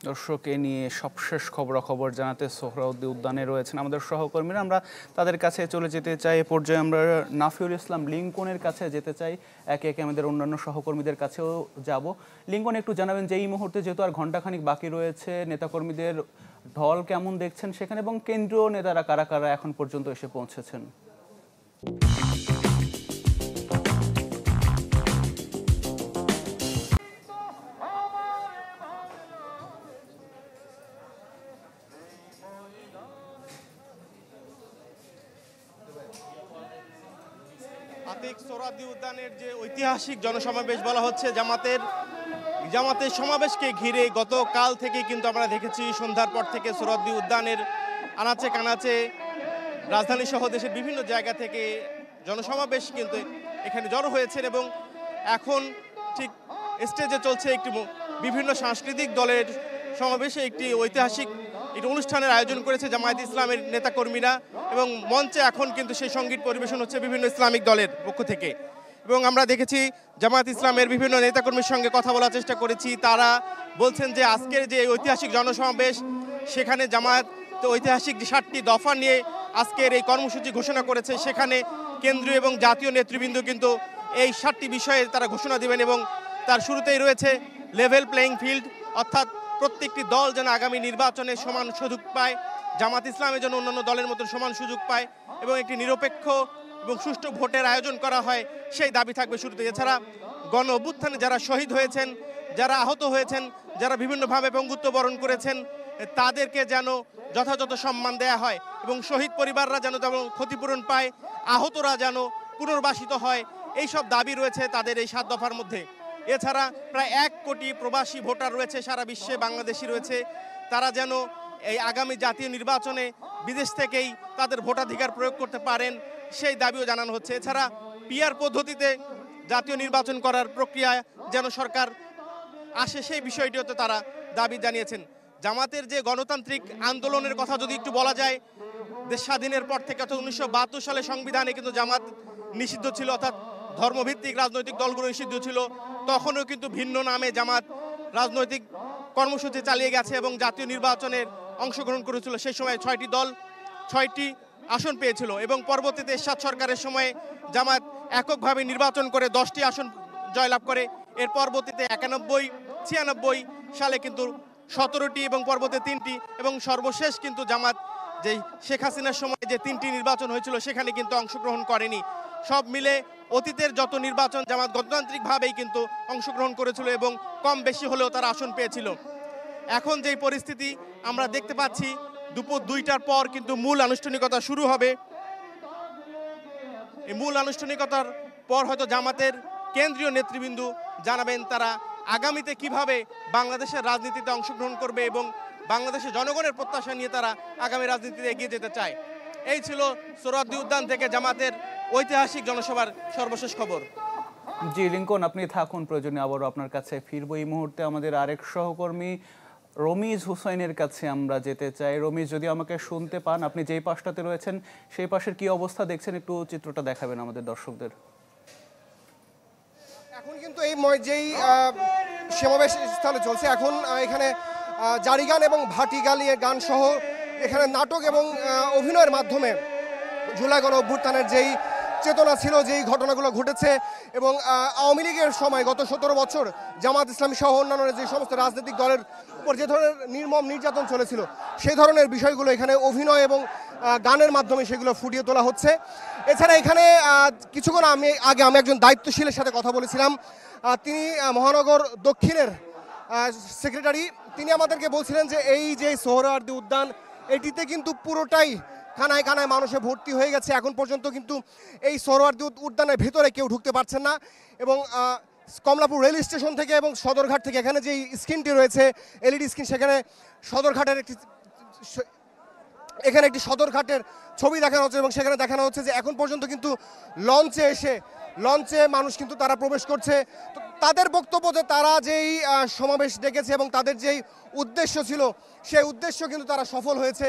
দর্শক এ নিয়ে সবশেষ খবরাখবর জানাতে সোহরাওয়ার্দী উদ্যানে রয়েছেন আমাদের সহকর্মীরা। আমরা তাদের কাছে চলে যেতে চাই। এ পর্যায়ে আমরা নাফিউল ইসলাম লিংকনের কাছে যেতে চাই, একে একে আমাদের অন্যান্য সহকর্মীদের কাছেও যাব। লিংকন, একটু জানাবেন যে এই মুহূর্তে যেহেতু আর ঘণ্টাখানিক বাকি রয়েছে, নেতাকর্মীদের ঢল কেমন দেখছেন সেখানে, এবং কেন্দ্রীয় নেতারা কারা কারা এখন পর্যন্ত এসে পৌঁছেছেন? আতিক সোহরাওয়ার্দী উদ্যানের যে ঐতিহাসিক জনসমাবেশ বলা হচ্ছে জামাতের সমাবেশকে ঘিরে গতকাল থেকে কিন্তু আমরা দেখেছি সন্ধ্যার পর থেকে সোহরাওয়ার্দী উদ্যানের আনাচে কানাচে রাজধানী সহ দেশের বিভিন্ন জায়গা থেকে জনসমাবেশ কিন্তু এখানে জড়ো হয়েছেন, এবং এখন ঠিক স্টেজে চলছে একটি বিভিন্ন সাংস্কৃতিক দলের সমাবেশে একটি ঐতিহাসিক একটি অনুষ্ঠানের আয়োজন করেছে জামায়াত ইসলামের নেতাকর্মীরা, এবং মঞ্চে এখন কিন্তু সেই সঙ্গীত পরিবেশন হচ্ছে বিভিন্ন ইসলামিক দলের পক্ষ থেকে। এবং আমরা দেখেছি জামায়াত ইসলামের বিভিন্ন নেতাকর্মীর সঙ্গে কথা বলার চেষ্টা করেছি। তারা বলছেন যে আজকের যে ঐতিহাসিক জনসমাবেশ, সেখানে জামায়াত ঐতিহাসিক যে 7টি দফা নিয়ে আজকের এই কর্মসূচি ঘোষণা করেছে, সেখানে কেন্দ্রীয় এবং জাতীয় নেতৃবৃন্দ কিন্তু এই 7টি বিষয়ে তারা ঘোষণা দেবেন, এবং তার শুরুতেই রয়েছে লেভেল প্লেয়িং ফিল্ড, অর্থাৎ প্রত্যেকটি দল যেন আগামী নির্বাচনে সমান সুযোগ পায়, জামাত ইসলামের জন্য অন্যান্য দলের মতো সমান সুযোগ পায়, এবং একটি নিরপেক্ষ এবং সুষ্ঠু ভোটের আয়োজন করা হয়, সেই দাবি থাকবে শুরুতে। এছাড়া গণ অভ্যুত্থানে যারা শহীদ হয়েছেন, যারা আহত হয়েছেন, যারা বিভিন্নভাবে পঙ্গুত্ব বরণ করেছেন, তাদেরকে যেন যথাযথ সম্মান দেয়া হয়, এবং শহীদ পরিবাররা যেন তেমন ক্ষতিপূরণ পায়, আহতরা যেন পুনর্বাসিত হয়, এইসব দাবি রয়েছে তাদের এই 7 দফার মধ্যে। এছাড়া প্রায় 1 কোটি প্রবাসী ভোটার রয়েছে সারা বিশ্বে, বাংলাদেশি রয়েছে, তারা যেন এই আগামী জাতীয় নির্বাচনে বিদেশ থেকেই তাদের ভোটাধিকার প্রয়োগ করতে পারেন, সেই দাবিও জানানো হচ্ছে। এছাড়া পিআর পদ্ধতিতে জাতীয় নির্বাচন করার প্রক্রিয়া যেন সরকার আসে, সেই বিষয়টিও তারা দাবি জানিয়েছেন। জামাতের যে গণতান্ত্রিক আন্দোলনের কথা যদি একটু বলা যায়, দেশ স্বাধীনের পর থেকে অর্থাৎ 1972 সালে সংবিধানে কিন্তু জামাত নিষিদ্ধ ছিল, অর্থাৎ ধর্মভিত্তিক রাজনৈতিক দলগুলো নিষিদ্ধ ছিল। তখনও কিন্তু ভিন্ন নামে জামাত রাজনৈতিক কর্মসূচি চালিয়ে গেছে এবং জাতীয় নির্বাচনের অংশগ্রহণ করেছিল। সেই সময় 6টি দল 6টি আসন পেয়েছিল, এবং পরবর্তীতে এরশাদ সরকারের সময়ে জামাত এককভাবে নির্বাচন করে 10টি আসন জয়লাভ করে। এর পরবর্তীতে 91, 96 সালে কিন্তু 17টি, এবং পরবর্তী 3টি, এবং সর্বশেষ কিন্তু জামাত যে শেখ হাসিনার সময় যে 3টি নির্বাচন হয়েছিল সেখানে কিন্তু অংশগ্রহণ করেনি। সব মিলে অতীতের যত নির্বাচন জামাত গণতান্ত্রিকভাবেই কিন্তু অংশগ্রহণ করেছিল, এবং কম বেশি হলেও তারা আসন পেয়েছিল। এখন যেই পরিস্থিতি আমরা দেখতে পাচ্ছি, দুপুর 2টার পর কিন্তু মূল আনুষ্ঠানিকতা শুরু হবে। এই মূল আনুষ্ঠানিকতার পর হয়তো জামাতের কেন্দ্রীয় নেতৃবৃন্দ জানাবেন তারা আগামীতে কিভাবে বাংলাদেশের রাজনীতিতে অংশগ্রহণ করবে, এবং বাংলাদেশের জনগণের প্রত্যাশা নিয়ে তারা আগামী রাজনীতিতে এগিয়ে যেতে চায়। এই ছিল সোহরাওয়ার্দী উদ্যান থেকে জামাতের ঐতিহাসিক জনসভার সর্বশেষ খবর। জি লিংকন, আপনি থাকুন, প্রয়োজনে আবারও আপনার কাছে ফিরবো। এই মুহূর্তে আমাদের আরেক সহকর্মী রমিজ হুসাইনের কাছে আমরা যেতে চাই। রমিজ, যদি আমাকে শুনতে পান, আপনি যেই পাশটাতে রয়েছেন সেই পাশের কি অবস্থা দেখছেন, একটু চিত্রটা দেখাবেন আমাদের দর্শকদের। এখন কিন্তু এই যেই সমাবেশ স্থলে চলছে, এখন এখানে জারি গান এবং ভাটি গালিয়ে গান সহ এখানে নাটক এবং অভিনয়ের মাধ্যমে জুলাই গণ অভ্যুত্থানের যেই চেতনা ছিল, যেই ঘটনাগুলো ঘটেছে, এবং আওয়ামী লীগের সময় গত 17 বছর জামাত ইসলামী সহ অন্যান্য যে সমস্ত রাজনৈতিক দলের উপর যে ধরনের নির্মম নির্যাতন চলেছিল, সেই ধরনের বিষয়গুলো এখানে অভিনয় এবং গানের মাধ্যমে সেগুলো ফুটিয়ে তোলা হচ্ছে। এছাড়া এখানে কিছুক্ষণ আগে আমি একজন দায়িত্বশীলের সাথে কথা বলেছিলাম। তিনি মহানগর দক্ষিণের সেক্রেটারি। তিনি আমাদেরকে বলছিলেন যে এই যে সোহরাওয়ার্দী উদ্যান, এটিতে কিন্তু পুরোটাই খানায় খানায় মানুষে ভর্তি হয়ে গেছে। এখন পর্যন্ত কিন্তু এই সোহরাওয়ার্দী উদ্যানের ভেতরে কেউ ঢুকতে পারছেন না, এবং কমলাপুর রেল স্টেশন থেকে এবং সদরঘাট থেকে এখানে যে স্ক্রিনটি রয়েছে, এলইডি স্ক্রিন, সেখানে সদরঘাটের একটি সদরঘাটের ছবি দেখানো হচ্ছে এবং সেখানে দেখানো হচ্ছে যে এখন পর্যন্ত কিন্তু লঞ্চে মানুষ কিন্তু তারা প্রবেশ করছে। তো তাদের বক্তব্য যে তারা যেই সমাবেশ ডেকেছে এবং তাদের যেই উদ্দেশ্য ছিল সেই উদ্দেশ্য কিন্তু তারা সফল হয়েছে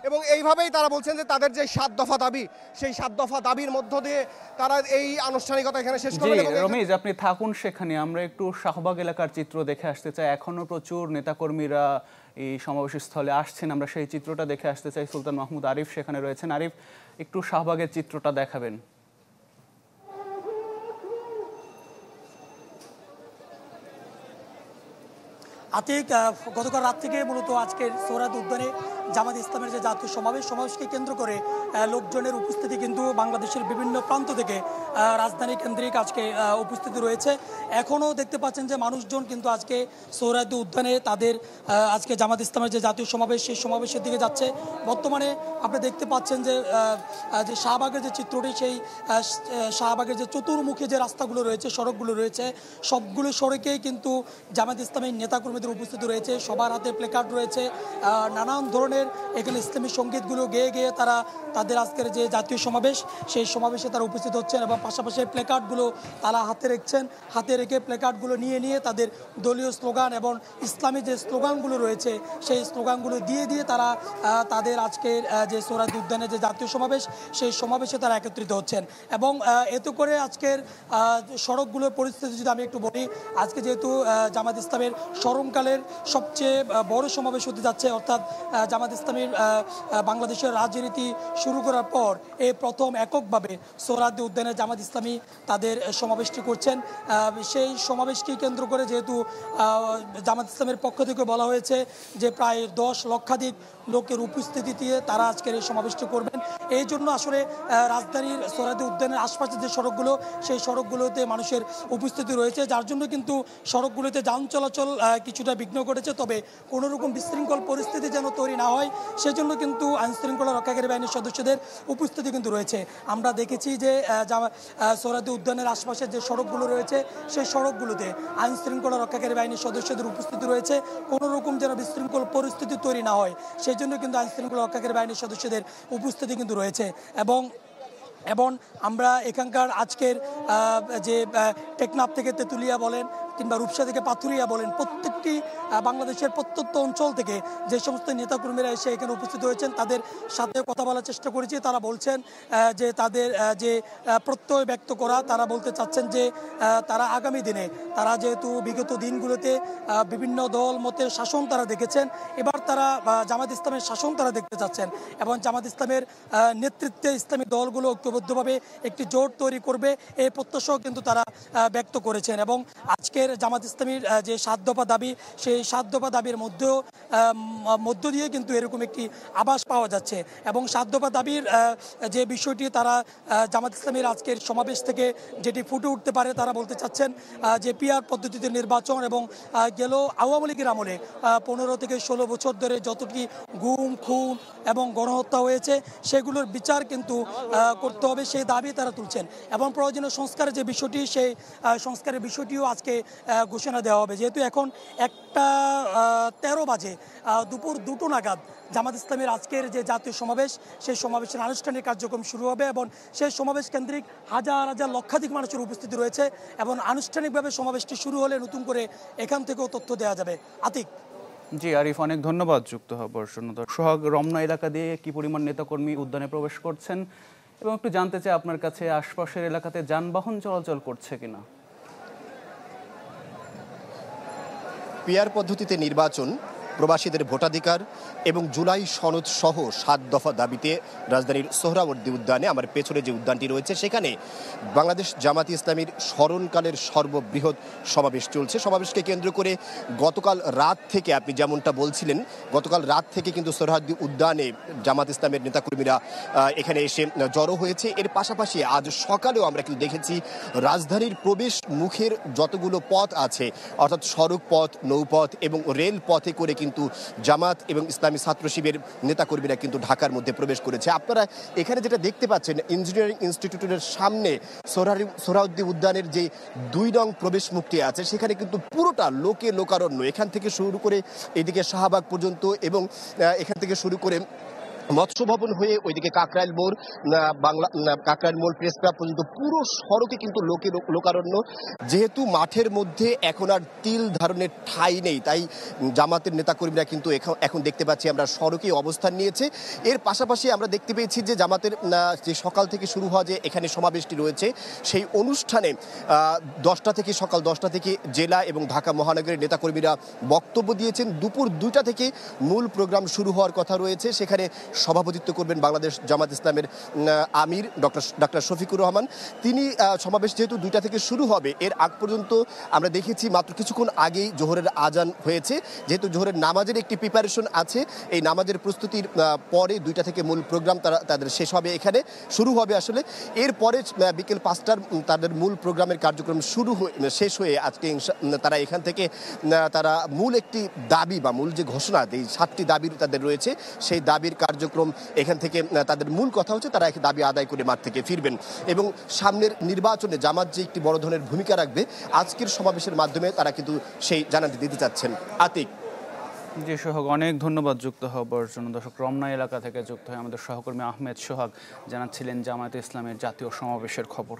এবং এইভাবেই তারা বলছেন যে তাদের যে 7 দফা দাবি সেই 7 দফা দাবির মধ্য দিয়ে তারা এই আনুষ্ঠানিকতা এখানে শেষ করবেন। রমেশ, আপনি থাকুন সেখানে, আমরা একটু শাহবাগ এলাকার চিত্র দেখে আসতে চাই। এখনো প্রচুর নেতাকর্মীরা এই সমাবেশ স্থলে আসছেন, আমরা সেই চিত্রটা দেখে আসতে চাই। সুলতান মাহমুদ আরিফ সেখানে রয়েছেন। আরিফ, একটু শাহবাগের চিত্রটা দেখাবেন। আতিক, গতকাল রাত থেকে মূলত আজকের সোহরাওয়ার্দী উদ্যানে জামাত ইসলামের যে জাতীয় সমাবেশকে কেন্দ্র করে লোকজনের উপস্থিতি কিন্তু বাংলাদেশের বিভিন্ন প্রান্ত থেকে রাজধানী কেন্দ্রিক আজকে উপস্থিতি রয়েছে। এখনও দেখতে পাচ্ছেন যে মানুষজন কিন্তু আজকে সোহরাওয়ার্দী উদ্যানে তাদের আজকে জামাত ইসলামের যে জাতীয় সমাবেশ সেই সমাবেশের দিকে যাচ্ছে। বর্তমানে আপনি দেখতে পাচ্ছেন যে শাহবাগের যে চিত্রটি, সেই শাহবাগের যে চতুর্মুখী যে রাস্তাগুলো রয়েছে, সড়কগুলো রয়েছে, সবগুলো সড়কেই কিন্তু জামাত ইসলামের নেতাকর্মীদের উপস্থিতি রয়েছে। সবার হাতে প্লেকার্ড রয়েছে, নানান ধরনের এখানে ইসলামী সঙ্গীতগুলো গেয়ে গেয়ে তারা তাদের আজকের যে জাতীয় সমাবেশ সেই সমাবেশে তারা উপস্থিত হচ্ছেন এবং পাশাপাশি প্লেকার্ডগুলো তারা হাতে রেখেছেন। হাতে রেখে প্লেকার্ডগুলো নিয়ে তাদের দলীয় স্লোগান এবং ইসলামী যে স্লোগানগুলো রয়েছে সেই স্লোগানগুলো দিয়ে তারা তাদের আজকের যে সোহরাওয়ার্দী উদ্যানের যে জাতীয় সমাবেশ সেই সমাবেশে তারা একত্রিত হচ্ছেন। এবং এতে করে আজকের সড়কগুলোর পরিস্থিতি যদি আমি একটু বলি, আজকে যেহেতু জামাত ইসলামের স্মরণকালের সবচেয়ে বড় সমাবেশ হতে যাচ্ছে, অর্থাৎ জামাত ইসলামের বাংলাদেশের রাজনীতি শুরু করার পর এই প্রথম এককভাবে সোহরাওয়ার্দী উদ্যানে জামাত ইসলামী তাদের সমাবেশটি করছেন। সেই সমাবেশকে কেন্দ্র করে যেহেতু জামাত ইসলামের পক্ষ থেকে বলা হয়েছে যে প্রায় 10 লক্ষাধিক লোকের উপস্থিতিতে তারা আজকের এই সমাবেশটি করবেন। এই জন্য আসলে রাজধানীর সোহরাওয়ার্দী উদ্যানের আশপাশের যে সড়কগুলো সেই সড়কগুলোতে মানুষের উপস্থিতি রয়েছে, যার জন্য কিন্তু সড়কগুলোতে যান চলাচল কিছুটা বিঘ্ন ঘটেছে। তবে কোনো রকম বিশৃঙ্খল পরিস্থিতি যেন তৈরি না হয় সেজন্য কিন্তু আইনশৃঙ্খলা রক্ষাকারী বাহিনীর সদস্যদের উপস্থিতি কিন্তু রয়েছে। আমরা দেখেছি যে সোহরাওয়ার্দী উদ্যানের আশপাশের যে সড়কগুলো রয়েছে সেই সড়কগুলোতে আইনশৃঙ্খলা রক্ষাকারী বাহিনীর সদস্যদের উপস্থিতি রয়েছে। কোনো রকম যেন বিশৃঙ্খল পরিস্থিতি তৈরি না হয় সেই জন্য কিন্তু আইনশৃঙ্খলা রক্ষাকারী বাহিনীর সদস্যদের উপস্থিতি কিন্তু রয়েছে। এবং আমরা এখানকার আজকের যে টেকনাফ থেকে তেঁতুলিয়া বলেন কিংবা রূপসা থেকে পাথুরিয়া বলেন, প্রত্যেকটি বাংলাদেশের প্রত্যন্ত অঞ্চল থেকে যে সমস্ত নেতাকর্মীরা এসে এখানে উপস্থিত হয়েছেন তাদের সাথে কথা বলার চেষ্টা করেছি। তারা বলছেন যে তাদের যে প্রত্যয় ব্যক্ত করা, তারা বলতে চাচ্ছেন যে তারা আগামী দিনে তারা যেহেতু বিগত দিনগুলোতে বিভিন্ন দল মতের শাসন তারা দেখেছেন, এবার তারা জামাত ইসলামের শাসন তারা দেখতে চাচ্ছেন এবং জামাত ইসলামের নেতৃত্বে ইসলামী দলগুলো ঐক্যবদ্ধভাবে একটি জোট তৈরি করবে এই প্রত্যাশাও কিন্তু তারা ব্যক্ত করেছেন। এবং আজকের জামাত ইসলামীর যে 7 দফা দাবি সেই 7 দফা দাবির মধ্য দিয়ে কিন্তু এরকম একটি আভাস পাওয়া যাচ্ছে। এবং 7 দফা দাবির যে বিষয়টি তারা জামাত ইসলামীর আজকের সমাবেশ থেকে যেটি ফুটে উঠতে পারে, তারা বলতে চাচ্ছেন যে পিআর পদ্ধতিতে নির্বাচন এবং গেল আওয়ামী লীগের আমলে 15 থেকে 16 বছর ধরে যতটি গুম খুন এবং গণহত্যা হয়েছে সেগুলোর বিচার কিন্তু করতে হবে, সেই দাবি তারা তুলছেন। এবং প্রয়োজনীয় সংস্কারের যে বিষয়টি সেই সংস্কারের বিষয়টিও আজকে ঘোষণা দেওয়া হবে। যেহেতু এখন 1:13 বাজে, দুপুর 2টো নাগাদ জামাত ইসলামের আজকের যে জাতীয় সমাবেশ সেই সমাবেশের আনুষ্ঠানিক কার্যক্রম শুরু হবে এবং সেই সমাবেশ কেন্দ্রিক হাজার হাজার লক্ষাধিক মানুষের উপস্থিতি রয়েছে এবং আনুষ্ঠানিকভাবে সমাবেশটি শুরু হলে নতুন করে এখান থেকেও তথ্য দেওয়া যাবে। আতিক। জি আরিফ, অনেক ধন্যবাদ যুক্ত হবার জন্য। সোহাগ, রমনা এলাকা দিয়ে কি পরিমাণ নেতাকর্মী উদ্যানে প্রবেশ করছেন এবং একটু জানতে চাই আপনার কাছে আশপাশের এলাকাতে যানবাহন চলাচল করছে কিনা। পিআর পদ্ধতিতে নির্বাচন, প্রবাসীদের ভোটাধিকার এবং জুলাই সনদ সহ 7 দফা দাবিতে রাজধানীর সোহরাওয়ার্দী উদ্যানে, আমার পেছনে যে উদ্যানটি রয়েছে সেখানে বাংলাদেশ জামাত ইসলামীর স্মরণকালের সর্ববৃহৎ সমাবেশ চলছে। সমাবেশকে কেন্দ্র করে গতকাল রাত থেকে, আপনি যেমনটা বলছিলেন, গতকাল রাত থেকে কিন্তু সোহরাওয়ার্দী উদ্যানে জামাত ইসলামের নেতাকর্মীরা এখানে এসে জড়ো হয়েছে। এর পাশাপাশি আজ সকালেও আমরা কিন্তু দেখেছি রাজধানীর প্রবেশ মুখের যতগুলো পথ আছে, অর্থাৎ সড়ক পথ, নৌপথ এবং রেল পথে করে কিন্তু জামাত এবং ইসলামী ছাত্র শিবিরের নেতাকর্মীরা কিন্তু ঢাকার মধ্যে প্রবেশ করেছে। আপনারা এখানে যেটা দেখতে পাচ্ছেন, ইঞ্জিনিয়ারিং ইনস্টিটিউটের সামনে সোহরাওয়ার্দী উদ্যানের যে 2 নং প্রবেশ মুখটি আছে সেখানে কিন্তু পুরোটা লোকে লোকারণ্য। এখান থেকে শুরু করে এদিকে শাহবাগ পর্যন্ত এবং এখান থেকে শুরু করে মৎস্য ভবন হয়ে ওইদিকে কাকরাইল মোড়, কাকরাইল মোড় প্রেস ক্লাব পর্যন্ত পুরো সড়কে কিন্তু লোকারণ্য। যেহেতু মাঠের মধ্যে এখন আর তিল ধারণের ঠাঁই নেই, তাই জামাতের নেতাকর্মীরা কিন্তু এখন দেখতে পাচ্ছি আমরা সড়কে অবস্থান নিয়েছে। এর পাশাপাশি আমরা দেখতে পেয়েছি যে জামাতের যে সকাল থেকে শুরু হওয়া যে এখানে সমাবেশটি রয়েছে, সেই অনুষ্ঠানে 10টা থেকে সকাল 10টা থেকে জেলা এবং ঢাকা মহানগরের নেতাকর্মীরা বক্তব্য দিয়েছেন। দুপুর 2টা থেকে মূল প্রোগ্রাম শুরু হওয়ার কথা রয়েছে। সেখানে সভাপতিত্ব করবেন বাংলাদেশ জামাত ইসলামের আমির ডক্টর শফিকুর রহমান। তিনি সমাবেশ যেহেতু 2টা থেকে শুরু হবে, এর আগ পর্যন্ত আমরা দেখেছি মাত্র কিছুক্ষণ আগেই জোহরের আজান হয়েছে। যেহেতু জোহরের নামাজের একটি প্রিপারেশন আছে, এই নামাজের প্রস্তুতির পরে 2টা থেকে মূল প্রোগ্রাম তাদের শেষ হবে, এখানে শুরু হবে আসলে। এরপরে বিকেল 5টার তাদের মূল প্রোগ্রামের কার্যক্রম শেষ হয়ে আজকে তারা এখান থেকে তারা মূল একটি দাবি বা মূল যে ঘোষণা, এই 7টি দাবি তাদের রয়েছে, সেই দাবির কার্যক্রম এখান থেকে তাদের মূল কথা হচ্ছে তারা দাবি আদায় করে মাঠ থেকে ফিরবেন। এবং সামনের নির্বাচনে জামাত যে একটি বড় ধরনের ভূমিকা রাখবে, আজকের সমাবেশের মাধ্যমে তারা কিন্তু সেই জানাতে দিতে চাচ্ছেন। আতিক। জি সোহাগ, অনেক ধন্যবাদ যুক্ত হবার জন্য। দর্শক, রমনা এলাকা থেকে যুক্ত হয়ে আমাদের সহকর্মী আহমেদ সোহাগ জানাচ্ছিলেন জামায়াতে ইসলামের জাতীয় সমাবেশের খবর।